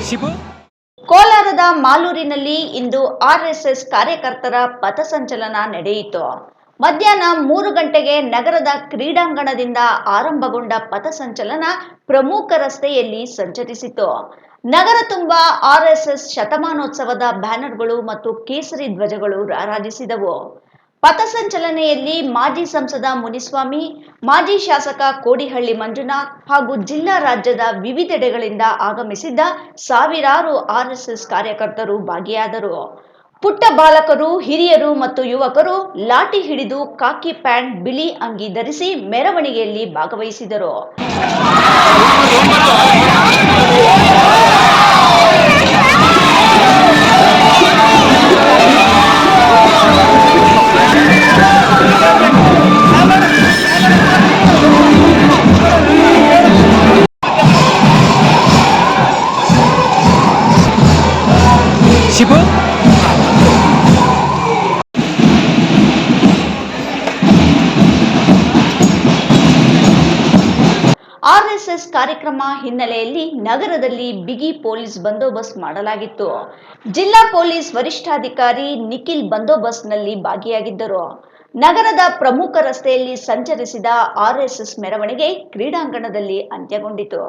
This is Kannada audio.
ಶಿವು ಕೋಲಾರದ ಮಾಲೂರಿನಲ್ಲಿ ಇಂದು ಆರ್ಎಸ್ಎಸ್ ಕಾರ್ಯಕರ್ತರ ಪಥಸಂಚಲನ ನಡೆಯಿತು. ಮಧ್ಯಾಹ್ನ 3 ಗಂಟೆಗೆ ನಗರದ ಕ್ರೀಡಾಂಗಣದಿಂದ ಆರಂಭಗೊಂಡ ಪಥಸಂಚಲನ ಪ್ರಮುಖ ರಸ್ತೆಯಲ್ಲಿ ಸಂಚರಿಸಿತು. ನಗರ ತುಂಬ ಆರ್ಎಸ್ಎಸ್ ಶತಮಾನೋತ್ಸವದ ಬ್ಯಾನರ್ಗಳು ಮತ್ತು ಕೇಸರಿ ಧ್ವಜಗಳು ರಾರಾಜಿಸಿದವು. ಪಥಸಂಚಲನೆಯಲ್ಲಿ ಮಾಜಿ ಸಂಸದ ಮುನಿಸ್ವಾಮಿ, ಮಾಜಿ ಶಾಸಕ ಕೋಡಿಹಳ್ಳಿ ಮಂಜುನಾಥ್ ಹಾಗೂ ಜಿಲ್ಲಾ ರಾಜ್ಯದ ವಿವಿಧೆಡೆಗಳಿಂದ ಆಗಮಿಸಿದ್ದ ಸಾವಿರಾರು ಆರ್ಎಸ್ಎಸ್ ಕಾರ್ಯಕರ್ತರು ಭಾಗಿಯಾದರು. ಪುಟ್ಟ ಬಾಲಕರು, ಹಿರಿಯರು ಮತ್ತು ಯುವಕರು ಲಾಠಿ ಹಿಡಿದು ಖಾಕಿ ಪ್ಯಾಂಟ್, ಬಿಳಿ ಅಂಗಿ ಧರಿಸಿ ಮೆರವಣಿಗೆಯಲ್ಲಿ ಭಾಗವಹಿಸಿದರು. ಶಿವು ಆರ್ಎಸ್ಎಸ್ ಕಾರ್ಯಕ್ರಮ ಹಿನ್ನೆಲೆಯಲ್ಲಿ ನಗರದಲ್ಲಿ ಬಿಗಿ ಪೊಲೀಸ್ ಬಂದೋಬಸ್ತ್ ಮಾಡಲಾಗಿತ್ತು. ಜಿಲ್ಲಾ ಪೊಲೀಸ್ ವರಿಷ್ಠಾಧಿಕಾರಿ ನಿಖಿಲ್ ಬಂದೋಬಸ್ತ್ನಲ್ಲಿ ಭಾಗಿಯಾಗಿದ್ದರು. ನಗರದ ಪ್ರಮುಖ ರಸ್ತೆಯಲ್ಲಿ ಸಂಚರಿಸಿದ ಆರ್ಎಸ್ಎಸ್ ಮೆರವಣಿಗೆ ಕ್ರೀಡಾಂಗಣದಲ್ಲಿ ಅಂತ್ಯಗೊಂಡಿತು.